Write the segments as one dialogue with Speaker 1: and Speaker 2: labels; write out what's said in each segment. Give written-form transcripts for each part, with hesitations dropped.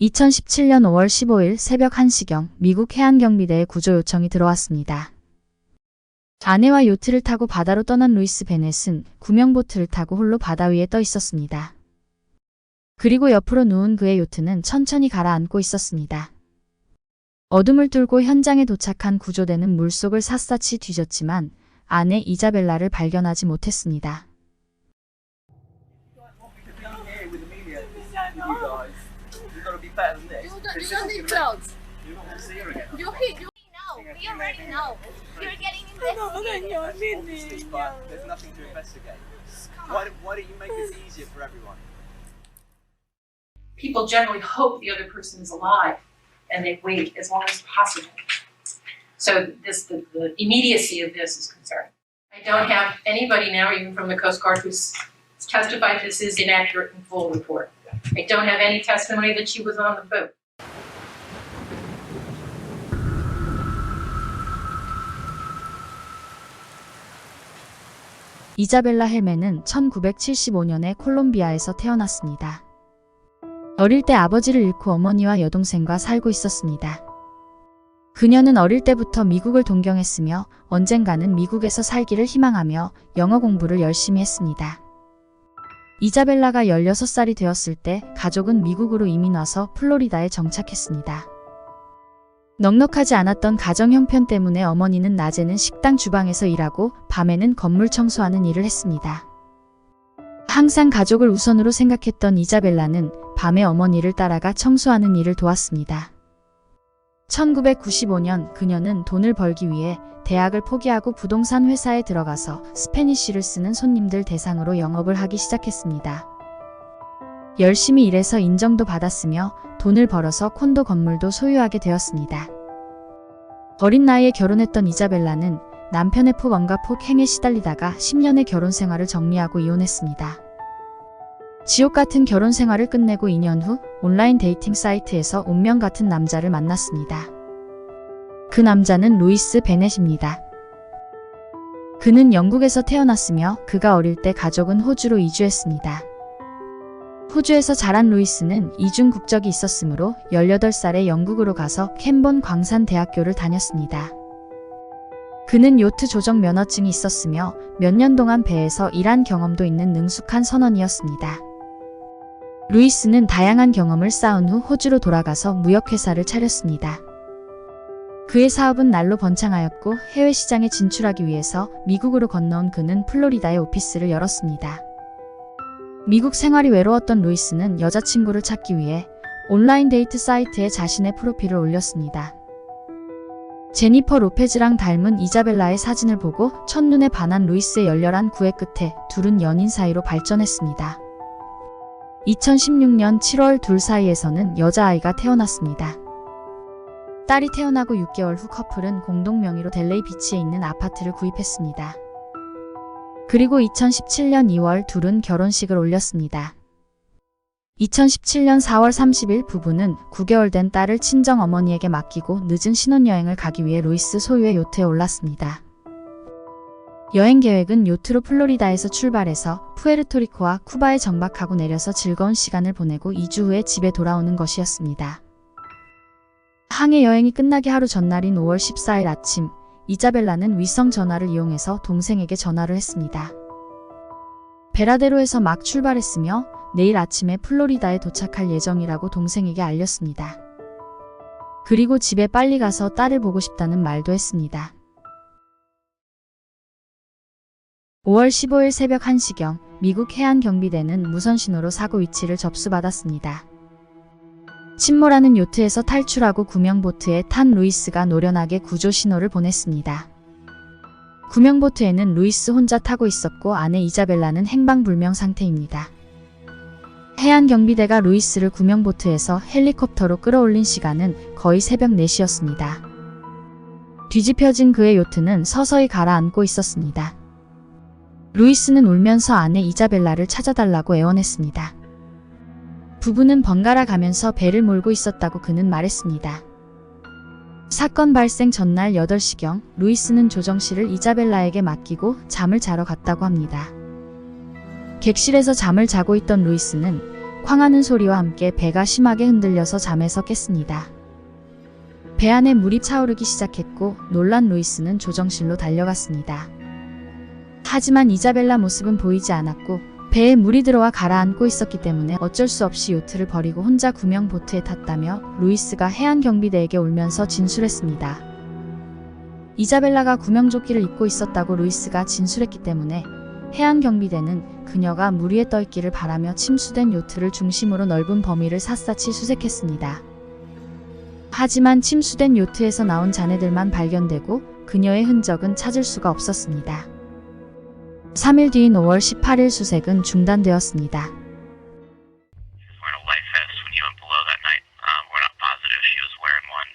Speaker 1: 2017년 5월 15일 새벽 1시경 미국 해안경비대에 구조 요청이 들어왔습니다. 아내와 요트를 타고 바다로 떠난 루이스 베넷은 구명보트를 타고 홀로 바다 위에 떠 있었습니다. 그리고 옆으로 누운 그의 요트는 천천히 가라앉고 있었습니다. 어둠을 뚫고 현장에 도착한 구조대는 물속을 샅샅이 뒤졌지만 아내 이자벨라를 발견하지 못했습니다.
Speaker 2: Better than this.
Speaker 3: You don't need clothes.
Speaker 2: You're not going to see her again.
Speaker 3: You know. We already know. You're getting investigated.
Speaker 2: But there's nothing to investigate. Why don't you make this easier for everyone?
Speaker 4: People generally hope the other person is alive and they wait as long as possible. So the immediacy of this is concerning. I don't have anybody now, even from the Coast Guard, who's testified this is inaccurate and full report. I don't have any testimony that she was on the boat.
Speaker 1: 이자벨라 헬멘은 1975년에 콜롬비아에서 태어났습니다. 어릴 때 아버지를 잃고 어머니와 여동생과 살고 있었습니다. 그녀는 어릴 때부터 미국을 동경했으며 언젠가는 미국에서 살기를 희망하며 영어 공부를 열심히 했습니다. 이자벨라가 16살이 되었을 때 가족은 미국으로 이민 와서 플로리다에 정착했습니다. 넉넉하지 않았던 가정 형편 때문에 어머니는 낮에는 식당 주방에서 일하고 밤에는 건물 청소하는 일을 했습니다. 항상 가족을 우선으로 생각했던 이자벨라는 밤에 어머니를 따라가 청소하는 일을 도왔습니다. 1995년 그녀는 돈을 벌기 위해 대학을 포기하고 부동산 회사에 들어가서 스페니쉬를 쓰는 손님들 대상으로 영업을 하기 시작했습니다. 열심히 일해서 인정도 받았으며 돈을 벌어서 콘도 건물도 소유하게 되었습니다. 어린 나이에 결혼했던 이자벨라는 남편의 폭언과 폭행에 시달리다가 10년의 결혼 생활을 정리하고 이혼했습니다. 지옥 같은 결혼 생활을 끝내고 2년 후 온라인 데이팅 사이트에서 운명 같은 남자를 만났습니다. 그 남자는 루이스 베넷입니다. 그는 영국에서 태어났으며 그가 어릴 때 가족은 호주로 이주했습니다. 호주에서 자란 루이스는 이중 국적이 있었으므로 18살에 영국으로 가서 캠본 광산대학교를 다녔습니다. 그는 요트 조정 면허증이 있었으며 몇 년 동안 배에서 일한 경험도 있는 능숙한 선원이었습니다. 루이스는 다양한 경험을 쌓은 후 호주로 돌아가서 무역회사를 차렸습니다. 그의 사업은 날로 번창하였고 해외 시장에 진출하기 위해서 미국으로 건너온 그는 플로리다에 오피스를 열었습니다. 미국 생활이 외로웠던 루이스는 여자친구를 찾기 위해 온라인 데이트 사이트에 자신의 프로필을 올렸습니다. 제니퍼 로페즈랑 닮은 이자벨라의 사진을 보고 첫눈에 반한 루이스의 열렬한 구애 끝에 둘은 연인 사이로 발전했습니다. 2016년 7월 둘 사이에서는 여자아이가 태어났습니다. 딸이 태어나고 6개월 후 커플은 공동 명의로 델레이 비치에 있는 아파트를 구입했습니다. 그리고 2017년 2월 둘은 결혼식을 올렸습니다. 2017년 4월 30일 부부는 9개월 된 딸을 친정 어머니에게 맡기고 늦은 신혼여행을 가기 위해 루이스 소유의 요트에 올랐습니다. 여행 계획은 요트로 플로리다에서 출발해서 푸에르토리코와 쿠바에 정박하고 내려서 즐거운 시간을 보내고 2주 후에 집에 돌아오는 것이었습니다. 항해 여행이 끝나기 하루 전날인 5월 14일 아침, 이자벨라는 위성 전화를 이용해서 동생에게 전화를 했습니다. 베라데로에서 막 출발했으며 내일 아침에 플로리다에 도착할 예정이라고 동생에게 알렸습니다. 그리고 집에 빨리 가서 딸을 보고 싶다는 말도 했습니다. 5월 15일 새벽 1시경 미국 해안경비대는 무선신호로 사고 위치를 접수받았습니다. 침몰하는 요트에서 탈출하고 구명보트에 탄 루이스가 노련하게 구조 신호를 보냈습니다. 구명보트에는 루이스 혼자 타고 있었고 아내 이자벨라는 행방불명 상태입니다. 해안경비대가 루이스를 구명보트에서 헬리콥터로 끌어올린 시간은 거의 새벽 4시였습니다. 뒤집혀진 그의 요트는 서서히 가라앉고 있었습니다. 루이스는 울면서 아내 이자벨라를 찾아달라고 애원했습니다. 부부는 번갈아 가면서 배를 몰고 있었다고 그는 말했습니다. 사건 발생 전날 8시경 루이스는 조정실을 이자벨라에게 맡기고 잠을 자러 갔다고 합니다. 객실에서 잠을 자고 있던 루이스는 쾅하는 소리와 함께 배가 심하게 흔들려서 잠에서 깼습니다. 배 안에 물이 차오르기 시작했고 놀란 루이스는 조정실로 달려갔습니다. 하지만 이자벨라 모습은 보이지 않았고 배에 물이 들어와 가라앉고 있었기 때문에 어쩔 수 없이 요트를 버리고 혼자 구명 보트에 탔다며 루이스가 해안 경비대에게 울면서 진술했습니다. 이자벨라가 구명조끼를 입고 있었다고 루이스가 진술했기 때문에 해안 경비대는 그녀가 물 위에 떠 있기를 바라며 침수된 요트를 중심으로 넓은 범위를 샅샅이 수색했습니다. 하지만 침수된 요트에서 나온 잔해들만 발견되고 그녀의 흔적은 찾을 수가 없었습니다. 3일 뒤인 5월 18일 수색은 중단되었습니다.
Speaker 5: We're in a life vest when you went below that night. We're not positive she was wearing one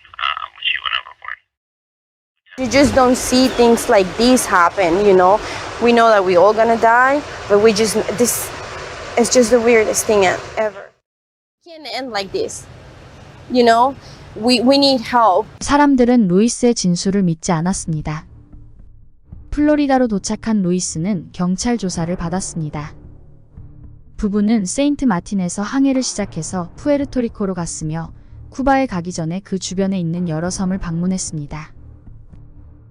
Speaker 5: when she went overboard.
Speaker 6: You just don't see things like this happen, you know. We know that we all gonna die, but this is just the weirdest thing ever. It can't end like this, you know. We need help.
Speaker 1: 사람들은 루이스의 진술을 믿지 않았습니다. 플로리다로 도착한 루이스는 경찰 조사를 받았습니다. 부부는 세인트 마틴에서 항해를 시작해서 푸에르토리코로 갔으며 쿠바에 가기 전에 그 주변에 있는 여러 섬을 방문했습니다.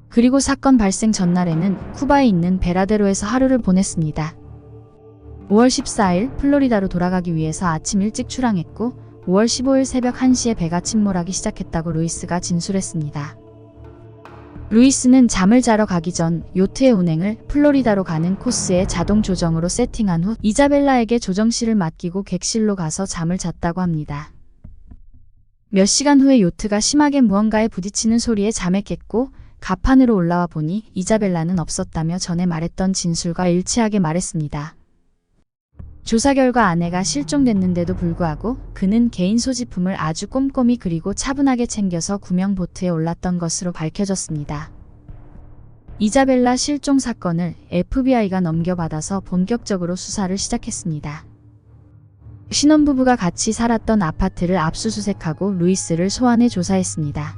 Speaker 1: 그리고 사건 발생 전날에는 쿠바에 있는 베라데로에서 하루를 보냈습니다. 5월 14일 플로리다로 돌아가기 위해서 아침 일찍 출항했고 5월 15일 새벽 1시에 배가 침몰하기 시작했다고 루이스가 진술했습니다. 루이스는 잠을 자러 가기 전 요트의 운행을 플로리다로 가는 코스에 자동 조정으로 세팅한 후 이자벨라에게 조정실을 맡기고 객실로 가서 잠을 잤다고 합니다. 몇 시간 후에 요트가 심하게 무언가에 부딪히는 소리에 잠에 깼고 갑판으로 올라와 보니 이자벨라는 없었다며 전에 말했던 진술과 일치하게 말했습니다. 조사 결과 아내가 실종됐는데도 불구하고 그는 개인 소지품을 아주 꼼꼼히 그리고 차분하게 챙겨서 구명보트에 올랐던 것으로 밝혀졌습니다. 이자벨라 실종 사건을 FBI가 넘겨받아서 본격적으로 수사를 시작했습니다. 신혼부부가 같이 살았던 아파트를 압수수색하고 루이스를 소환해 조사했습니다.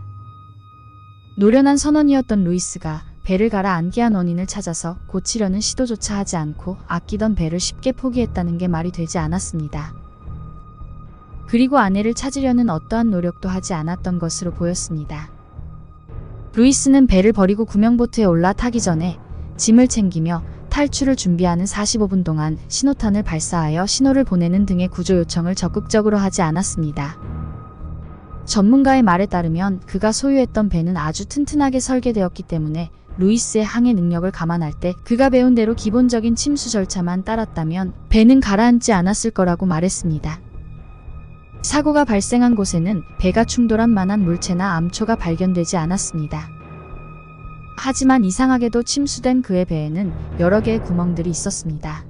Speaker 1: 노련한 선원이었던 루이스가 배를 가라앉게 한 원인을 찾아서 고치려는 시도조차 하지 않고 아끼던 배를 쉽게 포기했다는 게 말이 되지 않았습니다. 그리고 아내를 찾으려는 어떠한 노력도 하지 않았던 것으로 보였습니다. 루이스는 배를 버리고 구명보트에 올라타기 전에 짐을 챙기며 탈출을 준비하는 45분 동안 신호탄을 발사하여 신호를 보내는 등의 구조 요청을 적극적으로 하지 않았습니다. 전문가의 말에 따르면 그가 소유했던 배는 아주 튼튼하게 설계되었기 때문에 루이스의 항해 능력을 감안할 때 그가 배운 대로 기본적인 침수 절차만 따랐다면 배는 가라앉지 않았을 거라고 말했습니다. 사고가 발생한 곳에는 배가 충돌한 만한 물체나 암초가 발견되지 않았습니다. 하지만 이상하게도 침수된 그의 배에는 여러 개의 구멍들이 있었습니다.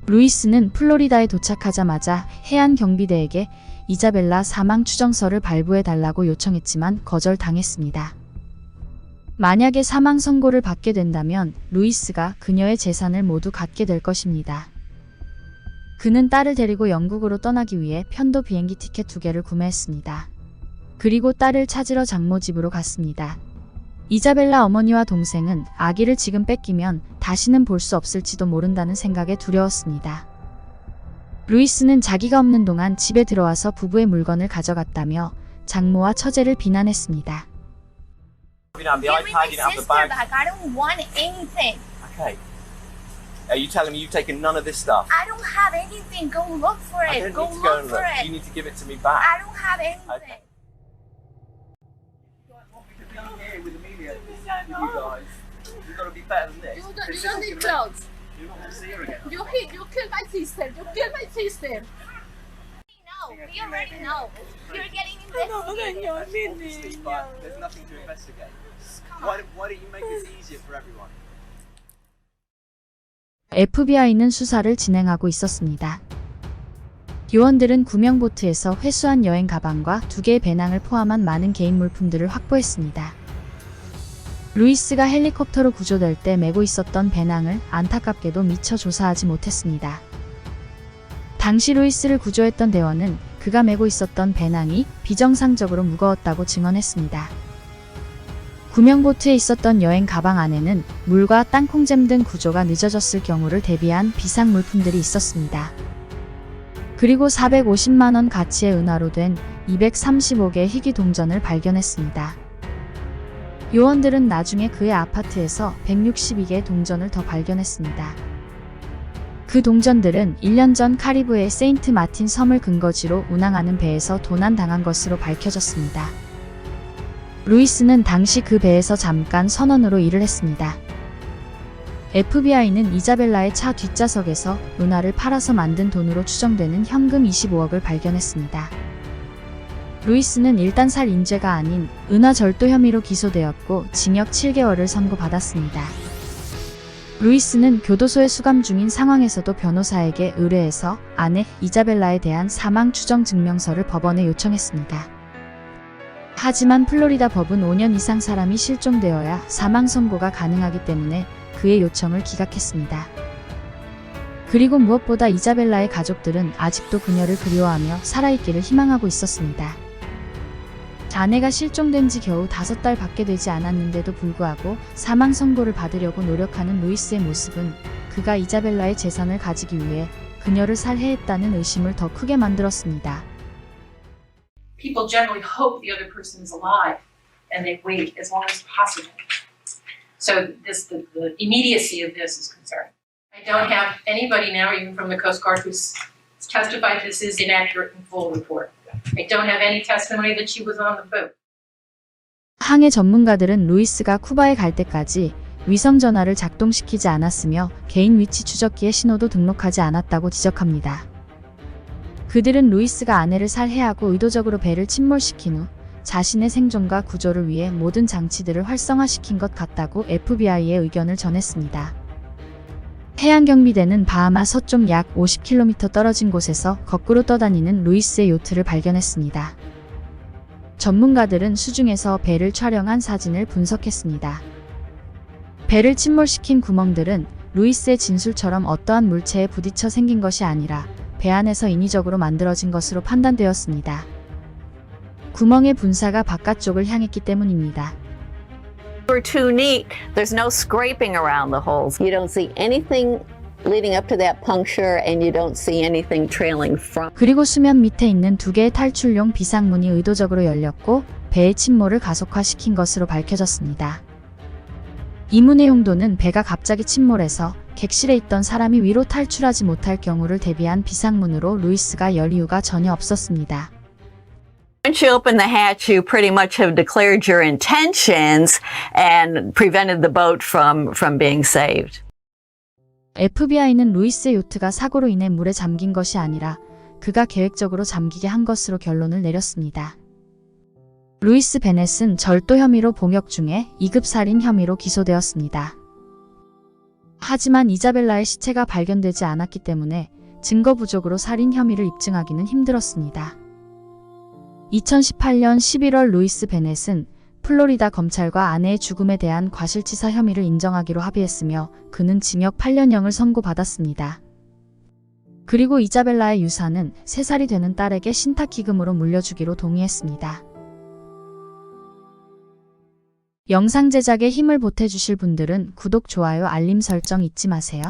Speaker 1: 루이스는 플로리다에 도착하자마자 해안 경비대에게 이자벨라 사망 추정서를 발부해달라고 요청했지만 거절당했습니다. 만약에 사망 선고를 받게 된다면 루이스가 그녀의 재산을 모두 갖게 될 것입니다. 그는 딸을 데리고 영국으로 떠나기 위해 편도 비행기 티켓 2개를 구매했습니다. 그리고 딸을 찾으러 장모 집으로 갔습니다. 이자벨라 어머니와 동생은 아기를 지금 뺏기면 다시는 볼 수 없을지도 모른다는 생각에 두려웠습니다. 루이스는 자기가 없는 동안 집에 들어와서 부부의 물건을 가져갔다며 장모와 처제를 비난했습니다.
Speaker 2: Down the
Speaker 3: Give me
Speaker 2: iPad,
Speaker 3: my
Speaker 2: you don't have the
Speaker 3: sister
Speaker 2: bag.
Speaker 3: back. I don't want anything.
Speaker 2: Okay. Are you telling me you've taken none of this stuff?
Speaker 3: I don't have anything. Go look for
Speaker 2: I
Speaker 3: it.
Speaker 2: don't
Speaker 3: Go
Speaker 2: need to go and
Speaker 3: look for
Speaker 2: look. You
Speaker 3: it.
Speaker 2: need to give it to me back.
Speaker 3: I don't have anything.
Speaker 2: You don't want me to be here with Amelia, with you guys. You've got to be better than this.
Speaker 7: You don't need clothes.
Speaker 2: You're not going to see her again.
Speaker 7: You killed my sister. You killed my sister.
Speaker 3: No, we already know. You're getting investigated.
Speaker 2: Obviously, but there's nothing to investigate. Why don't you make this easier for everyone?
Speaker 1: FBI는 수사를 진행하고 있었습니다. 요원들은 구명보트에서 회수한 여행 가방과 2개의 배낭을 포함한 많은 개인 물품들을 확보했습니다. 루이스가 헬리콥터로 구조될 때 메고 있었던 배낭을 안타깝게도 미처 조사하지 못했습니다. 당시 루이스를 구조했던 대원은 그가 메고 있었던 배낭이 비정상적으로 무거웠다고 증언했습니다. 구명보트에 있었던 여행 가방 안에는 물과 땅콩잼 등 구조가 늦어졌을 경우를 대비한 비상 물품들이 있었습니다. 그리고 450만 원 가치의 은화로 된 235개의 희귀 동전을 발견했습니다. 요원들은 나중에 그의 아파트에서 162개의 동전을 더 발견했습니다. 그 동전들은 1년 전 카리브해의 세인트 마틴 섬을 근거지로 운항하는 배에서 도난당한 것으로 밝혀졌습니다. 루이스는 당시 그 배에서 잠깐 선원으로 일을 했습니다. FBI는 이자벨라의 차 뒷좌석에서 은화를 팔아서 만든 돈으로 추정되는 현금 25억을 발견했습니다. 루이스는 일단 살인죄가 아닌 은화 절도 혐의로 기소되었고 징역 7개월을 선고받았습니다. 루이스는 교도소에 수감 중인 상황에서도 변호사에게 의뢰해서 아내 이자벨라에 대한 사망 추정 증명서를 법원에 요청했습니다. 하지만 플로리다 법은 5년 이상 사람이 실종되어야 사망 선고가 가능하기 때문에 그의 요청을 기각했습니다. 그리고 무엇보다 이자벨라의 가족들은 아직도 그녀를 그리워하며 살아있기를 희망하고 있었습니다. 아내가 실종된 지 겨우 5달 밖에 되지 않았는데도 불구하고 사망 선고를 받으려고 노력하는 루이스의 모습은 그가 이자벨라의 재산을 가지기 위해 그녀를 살해했다는 의심을 더 크게 만들었습니다.
Speaker 4: People generally hope the other person is alive and they wait as long as possible. So the immediacy of this is concerning. I don't have anybody now, even from the Coast Guard, who's testified this is inaccurate and full report. I don't have any testimony that she was on the boat.
Speaker 1: 항해 전문가들은 루이스가 쿠바에 갈 때까지 위성 전화를 작동시키지 않았으며 개인 위치 추적기에 신호도 등록하지 않았다고 지적합니다. 그들은 루이스가 아내를 살해하고 의도적으로 배를 침몰시킨 후 자신의 생존과 구조를 위해 모든 장치들을 활성화시킨 것 같다고 FBI의 의견을 전했습니다. 해양경비대는 바하마 서쪽 약 50km 떨어진 곳에서 거꾸로 떠다니는 루이스의 요트를 발견했습니다. 전문가들은 수중에서 배를 촬영한 사진을 분석했습니다. 배를 침몰시킨 구멍들은 루이스의 진술처럼 어떠한 물체에 부딪혀 생긴 것이 아니라 배 안에서 인위적으로 만들어진 것으로 판단되었습니다. 구멍의 분사가 바깥쪽을 향했기 때문입니다.
Speaker 8: We're too neat. There's no scraping around the holes. You don't see anything leading up to that puncture and you don't see anything trailing from.
Speaker 1: 그리고 수면 밑에 있는 2개의 탈출용 비상문이 의도적으로 열렸고 배의 침몰을 가속화시킨 것으로 밝혀졌습니다. 이 문의 용도는 배가 갑자기 침몰해서 객실에 있던 사람이 위로 탈출하지 못할 경우를 대비한 비상문으로 루이스가 열 이유가 전혀 없었습니다.
Speaker 8: Once you open the hatch, you pretty much have declared your intentions and prevented the boat from being saved.
Speaker 1: FBI는 루이스의 요트가 사고로 인해 물에 잠긴 것이 아니라 그가 계획적으로 잠기게 한 것으로 결론을 내렸습니다. 루이스 베넷은 절도 혐의로 복역 중에 2급 살인 혐의로 기소되었습니다. 하지만 이자벨라의 시체가 발견되지 않았기 때문에 증거 부족으로 살인 혐의를 입증하기는 힘들었습니다. 2018년 11월 루이스 베넷은 플로리다 검찰과 아내의 죽음에 대한 과실치사 혐의를 인정하기로 합의했으며 그는 징역 8년형을 선고받았습니다. 그리고 이자벨라의 유산은 3살이 되는 딸에게 신탁기금으로 물려주기로 동의했습니다. 영상 제작에 힘을 보태주실 분들은 구독, 좋아요, 알림 설정 잊지 마세요.